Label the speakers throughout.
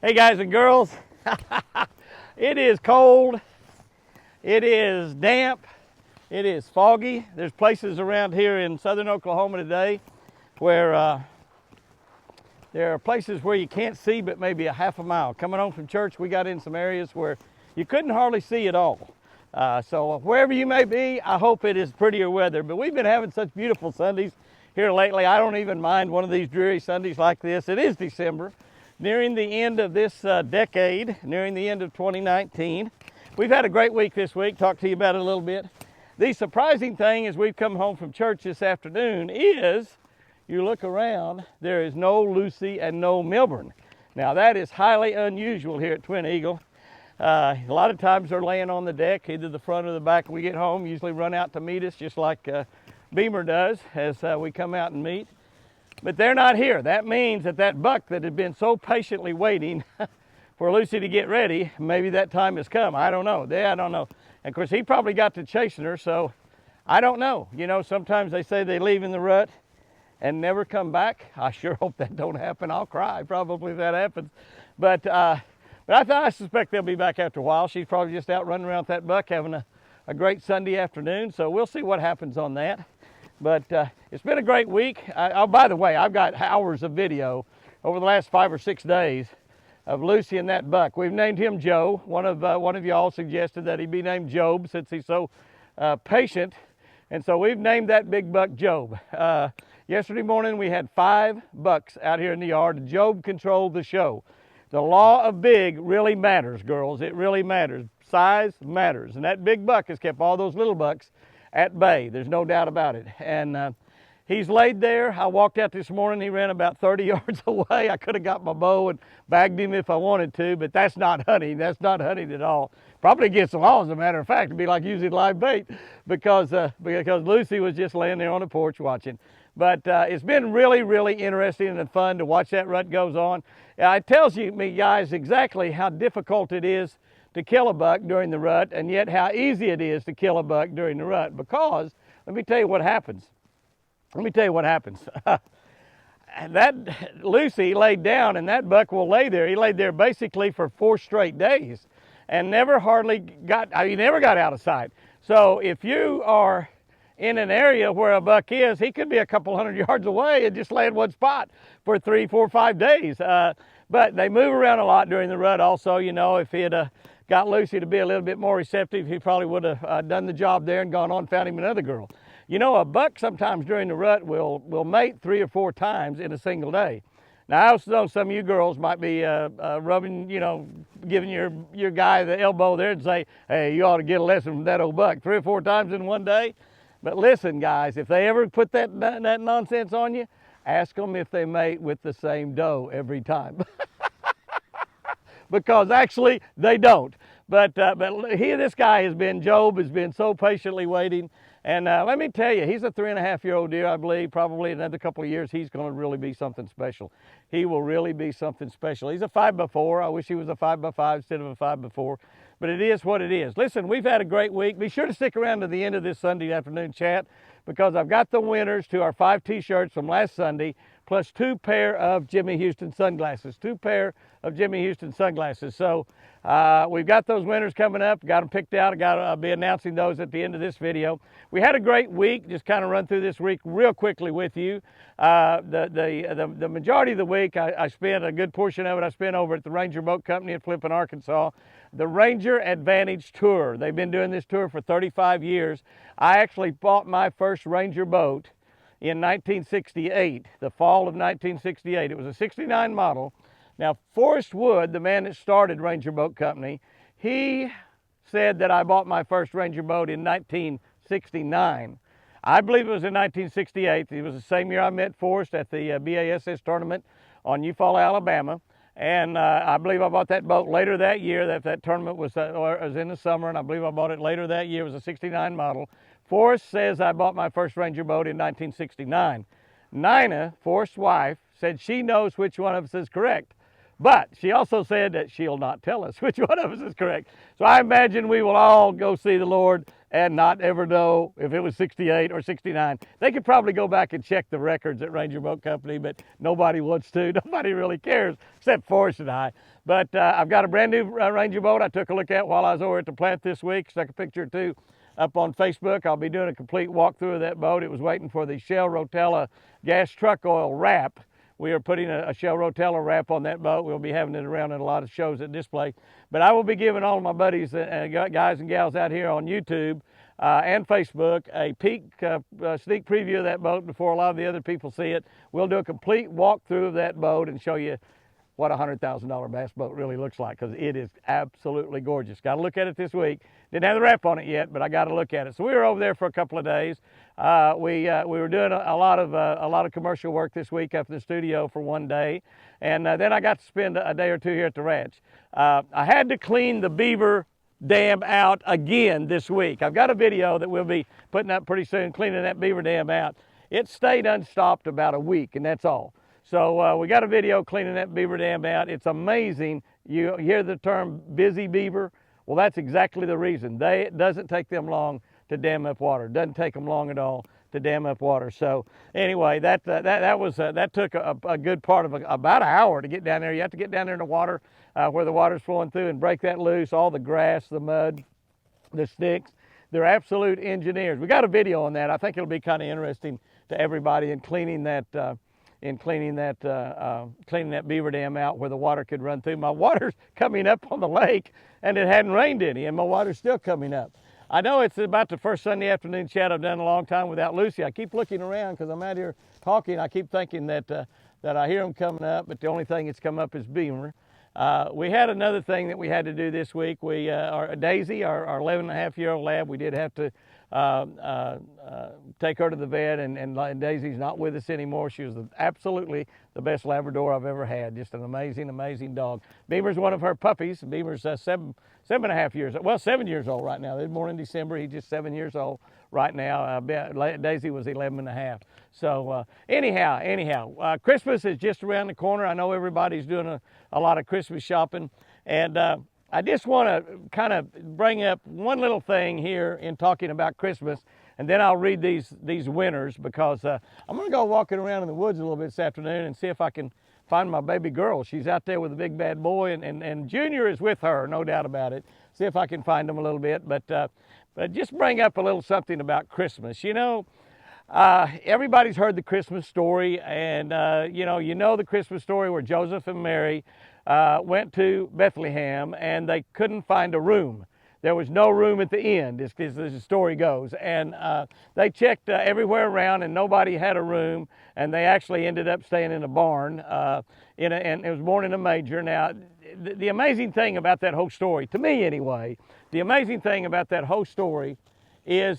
Speaker 1: Hey guys and girls, it is cold, it is damp, it is foggy. There's places around here in southern Oklahoma today where there are places where you can't see but maybe a half a mile. Coming home from church, we got in some areas where you couldn't hardly see at all. So wherever you may be, I hope it is prettier weather. But we've been having such beautiful Sundays here lately. I don't even mind one of these dreary Sundays like this. It is December, nearing the end of this decade, nearing the end of 2019. We've had a great week this week. Talk to you about it a little bit. The surprising thing as we've come home from church this afternoon is, you look around, there is no Lucy and no Milburn. Now that is highly unusual here at Twin Eagle. A lot of times they're laying on the deck, either the front or the back. We get home, usually run out to meet us, just like Beaver does as we come out and meet. But they're not here. That means that that buck that had been so patiently waiting for Lucy to get ready, maybe that time has come. I don't know. I don't know. And of course, he probably got to chasing her, so I don't know. You know, sometimes they say they leave in the rut and never come back. I sure hope that don't happen. I'll cry probably if that happens. But I suspect they'll be back after a while. She's probably just out running around with that buck having a great Sunday afternoon. So we'll see what happens on that. But it's been a great week. Oh, by the way, I've got hours of video over the last 5 or 6 days of Lucy and that buck. We've named him Joe. One of y'all suggested that he be named Job since he's so patient. And so we've named that big buck Job. Yesterday morning we had 5 bucks out here in the yard. Job controlled the show. The law of big really matters, girls. It really matters. Size matters. And that big buck has kept all those little bucks at bay. There's no doubt about it. And he's laid there. I walked out this morning. He ran about 30 yards away. I could have got my bow and bagged him if I wanted to, but that's not hunting. That's not hunting at all. Probably against the law, as a matter of fact. It'd be like using live bait because Lucy was just laying there on the porch watching. But it's been really, really interesting and fun to watch that rut goes on. It tells me, guys, exactly how difficult it is to kill a buck during the rut, and yet how easy it is to kill a buck during the rut. Because, let me tell you what happens. That Lucy laid down, and that buck will lay there. He laid there basically for 4 straight days and never got out of sight. So if you are in an area where a buck is, he could be a couple hundred yards away and just lay in one spot for 3, 4, 5 days. But they move around a lot during the rut also. You know, if he had got Lucy to be a little bit more receptive, he probably would have done the job there and gone on and found him another girl. You know, a buck sometimes during the rut will mate 3 or 4 times in a single day. Now, I also know some of you girls might be rubbing, you know, giving your guy the elbow there and say, hey, you ought to get a lesson from that old buck 3 or 4 times in one day. But listen, guys, if they ever put that nonsense on you, ask them if they mate with the same doe every time. Because actually, they don't. But this guy Job has been so patiently waiting. And let me tell you, he's a 3.5-year-old deer, I believe. Probably another couple of years, he's going to really be something special. He will really be something special. He's a 5x4. I wish he was a 5x5 instead of a 5x4. But it is what it is. Listen, we've had a great week. Be sure to stick around to the end of this Sunday afternoon chat, because I've got the winners to our 5 t-shirts from last Sunday, plus 2 pair of Jimmy Houston sunglasses. 2 pair of Jimmy Houston sunglasses. So we've got those winners coming up. Got them picked out. I'll be announcing those at the end of this video. We had a great week. Just kind of run through this week real quickly with you. The majority of the week, I spent a good portion of it. I spent over at the Ranger Boat Company in Flippin, Arkansas. The Ranger Advantage Tour. They've been doing this tour for 35 years. I actually bought my first Ranger boat in 1968, the fall of 1968. It was a 69 model. Now, Forrest Wood, the man that started Ranger Boat Company, he said that I bought my first Ranger boat in 1969. I believe it was in 1968. It was the same year I met Forrest at the BASS tournament on Eufaula, Alabama. And I believe I bought that boat later that year. That tournament was in the summer, and I believe I bought it later that year. It was a 69 model. Forrest says I bought my first Ranger boat in 1969. Nina, Forrest's wife, said she knows which one of us is correct. But she also said that she'll not tell us which one of us is correct. So I imagine we will all go see the Lord and not ever know if it was 68 or 69. They could probably go back and check the records at Ranger Boat Company, but nobody wants to. Nobody really cares except Forrest and I. But I've got a brand new Ranger boat I took a look at while I was over at the plant this week. Stuck a picture or two up on Facebook. I'll be doing a complete walkthrough of that boat. It was waiting for the Shell Rotella gas truck oil wrap. We are putting a Shell Rotella wrap on that boat. We'll be having it around in a lot of shows at display. But I will be giving all of my buddies, guys and gals out here on YouTube and Facebook, a sneak preview of that boat before a lot of the other people see it. We'll do a complete walkthrough of that boat and show you what a $100,000 bass boat really looks like, because it is absolutely gorgeous. Got to look at it this week. Didn't have the wrap on it yet, but I got to look at it. So we were over there for a couple of days. We were doing a lot of commercial work this week up in the studio for one day, and then I got to spend a day or two here at the ranch. I had to clean the Beaver Dam out again this week. I've got a video that we'll be putting up pretty soon, cleaning that Beaver Dam out. It stayed unstopped about a week, and that's all. So we got a video cleaning that Beaver Dam out. It's amazing. You hear the term busy beaver? Well, that's exactly the reason. It doesn't take them long to dam up water. It doesn't take them long at all to dam up water. So anyway, that took a good part of about an hour to get down there. You have to get down there in the water where the water's flowing through and break that loose, all the grass, the mud, the sticks. They're absolute engineers. We got a video on that. I think it'll be kind of interesting to everybody in cleaning that Beaver Dam out where the water could run through. My water's coming up on the lake, and it hadn't rained any, and my water's still coming up. I know it's about the first Sunday afternoon chat I've done in a long time without Lucy. I keep looking around because I'm out here talking. I keep thinking that I hear them coming up, but the only thing that's come up is Beaver. We had another thing that we had to do this week. Daisy, our 11-and-a-half-year-old lab, we did have to take her to the vet, and Daisy's not with us anymore. She was absolutely the best Labrador I've ever had. Just an amazing, amazing dog. Beaver's one of her puppies. Beaver's 7.5 years old. Well, 7 years old right now. They were born in December. He's just 7 years old right now. Daisy was 11.5. So anyhow, Christmas is just around the corner. I know everybody's doing a lot of Christmas shopping, and I just want to kind of bring up one little thing here in talking about Christmas, and then I'll read these winners, because I'm going to go walking around in the woods a little bit this afternoon and see if I can find my baby girl. She's out there with a big bad boy, and Junior is with her, no doubt about it. See if I can find them a little bit, but just bring up a little something about Christmas. You know, everybody's heard the Christmas story, and you know the Christmas story where Joseph and Mary went to Bethlehem, and they couldn't find a room. There was no room at the inn, as the story goes. And they checked everywhere around, and nobody had a room. And they actually ended up staying in a barn, and it was born in a manger. Now, the amazing thing about that whole story, to me anyway, the amazing thing about that whole story is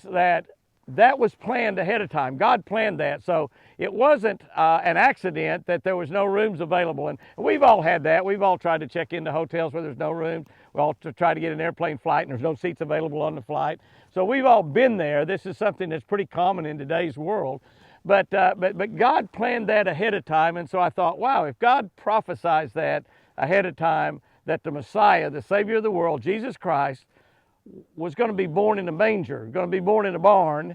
Speaker 1: that was planned ahead of time. God planned that. So it wasn't an accident that there was no rooms available. And we've all had that. We've all tried to check into hotels where there's no rooms. We all try to get an airplane flight and there's no seats available on the flight. So we've all been there. This is something that's pretty common in today's world. But God planned that ahead of time. And so I thought, wow, if God prophesies that ahead of time, that the Messiah, the Savior of the world, Jesus Christ, was going to be born in a manger, going to be born in a barn,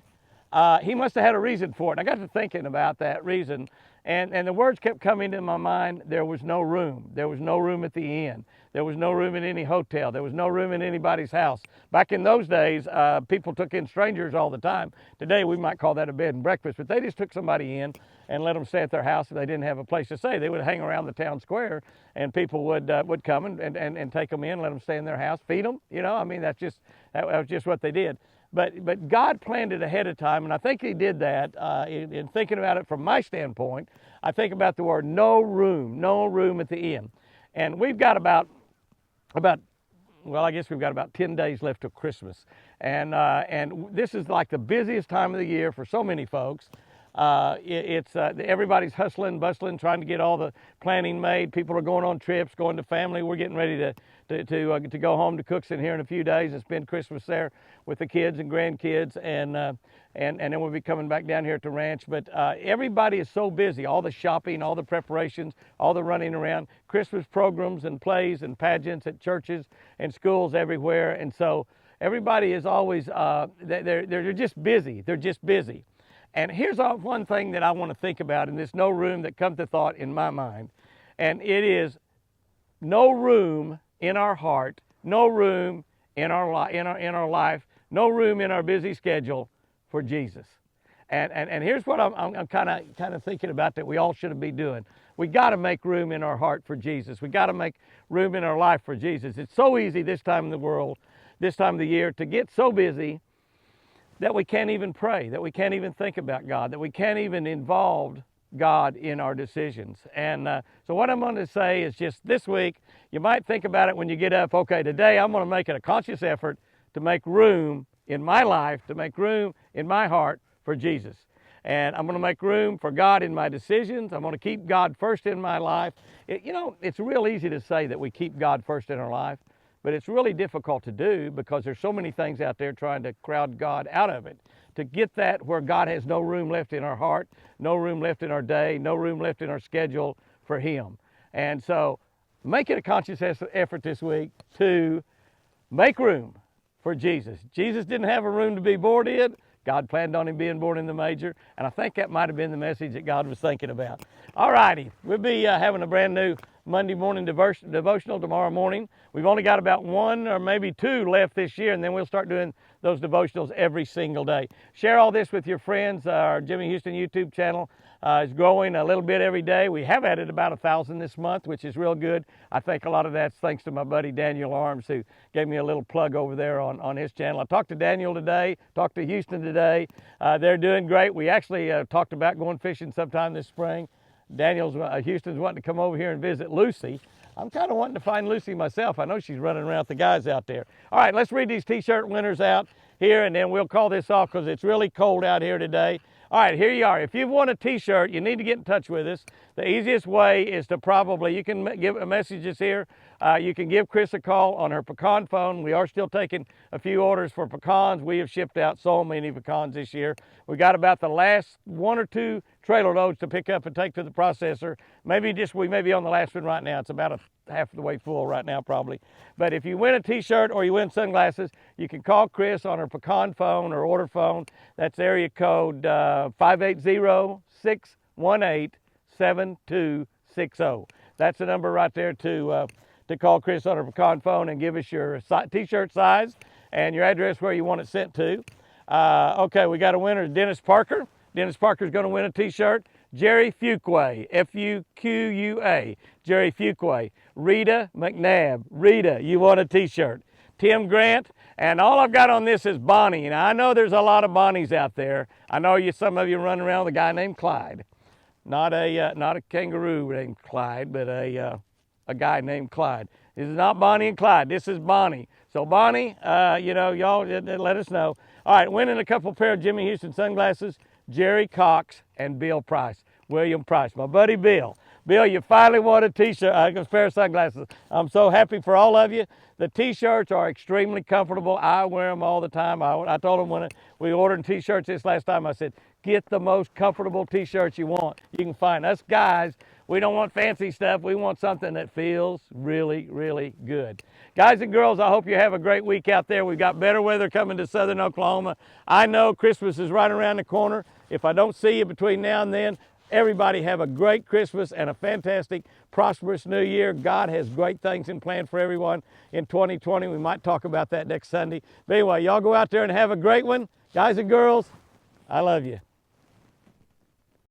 Speaker 1: he must have had a reason for it. And I got to thinking about that reason, and the words kept coming to my mind. There was no room. There was no room at the inn. There was no room in any hotel. There was no room in anybody's house. Back in those days, people took in strangers all the time. Today, we might call that a bed and breakfast, but they just took somebody in and let them stay at their house if they didn't have a place to stay. They would hang around the town square, and people would come and take them in, let them stay in their house, feed them. You know, I mean, that was just what they did. But God planned it ahead of time, and I think he did that. In thinking about it from my standpoint, I think about the word no room at the inn. And we've got about, well, I guess we've got about 10 days left till Christmas. And this is like the busiest time of the year for so many folks. Everybody's hustling, bustling, trying to get all the planning made. People are going on trips, going to family. We're getting ready to go home to Cookson here in a few days and spend Christmas there with the kids and grandkids, and then we'll be coming back down here at the ranch. But everybody is so busy, all the shopping, all the preparations, all the running around, Christmas programs and plays and pageants at churches and schools everywhere. And so Everybody is always, they're just busy. They're just busy. And here's one thing that I want to think about in this no room that comes to thought in my mind. And it is no room in our heart, no room in our life, no room in our busy schedule for Jesus. And here's what I'm kind of thinking about that we all should be doing. We got to make room in our heart for Jesus. We got to make room in our life for Jesus. It's so easy this time in the world, this time of the year, to get so busy that we can't even pray, that we can't even think about God, that we can't even involve God in our decisions. And so what I'm going to say is just this week, you might think about it when you get up. Okay, today I'm going to make it a conscious effort to make room in my life, to make room in my heart for Jesus. And I'm going to make room for God in my decisions. I'm going to keep God first in my life. It's real easy to say that we keep God first in our life, but it's really difficult to do because there's so many things out there trying to crowd God out of it. To get that where God has no room left in our heart, no room left in our day, no room left in our schedule for Him. And so make it a conscious effort this week to make room for Jesus. Jesus didn't have a room to be born in. God planned on Him being born in the manger, and I think that might have been the message that God was thinking about. All righty, we'll be having a brand new Monday morning devotional tomorrow morning. We've only got about 1 or maybe 2 left this year, and then we'll start doing those devotionals every single day. Share all this with your friends. Our Jimmy Houston YouTube channel is growing a little bit every day. We have added about 1,000 this month, which is real good. I think a lot of that's thanks to my buddy Daniel Arms, who gave me a little plug over there on his channel. I talked to Daniel today, talked to Houston today. They're doing great. We actually talked about going fishing sometime this spring. Houston's wanting to come over here and visit Lucy. I'm kind of wanting to find Lucy myself. I know she's running around with the guys out there. All right, let's read these t-shirt winners out here, and then we'll call this off because it's really cold out here today. All right, here you are. If you've won a t-shirt, you need to get in touch with us. The easiest way is to you can give a messages here. You can give Chris a call on her pecan phone. We are still taking a few orders for pecans. We have shipped out so many pecans this year. We got about the last 1 or 2 trailer loads to pick up and take to the processor. We may be on the last one right now. It's about half the way full right now probably. But if you win a t-shirt or you win sunglasses, you can call Chris on her pecan phone or order phone. That's area code 580-618-7260. That's the number right there to call Chris on her pecan phone and give us your t-shirt size and your address where you want it sent to. Okay, we got a winner, Dennis Parker. Dennis Parker's going to win a t-shirt. Jerry Fuqua, F-U-Q-U-A, Jerry Fuqua. Rita McNabb, Rita, you want a t-shirt. Tim Grant, and all I've got on this is Bonnie. Now, I know there's a lot of Bonnies out there. I know some of you run around with a guy named Clyde. Not a kangaroo named Clyde, but a guy named Clyde. This is not Bonnie and Clyde. This is Bonnie. So Bonnie, y'all let us know. All right, winning a couple pair of Jimmy Houston sunglasses, Jerry Cox and Bill Price, William Price. My buddy Bill. Bill, you finally won a t-shirt, a pair of sunglasses. I'm so happy for all of you. The t-shirts are extremely comfortable. I wear them all the time. I told them when we ordered t-shirts this last time, I said, get the most comfortable t-shirts you want. You can find us guys. We don't want fancy stuff. We want something that feels really, really good. Guys and girls, I hope you have a great week out there. We've got better weather coming to southern Oklahoma. I know Christmas is right around the corner. If I don't see you between now and then, everybody have a great Christmas and a fantastic, prosperous new year. God has great things in plan for everyone in 2020. We might talk about that next Sunday. But anyway, y'all go out there and have a great one. Guys and girls, I love you.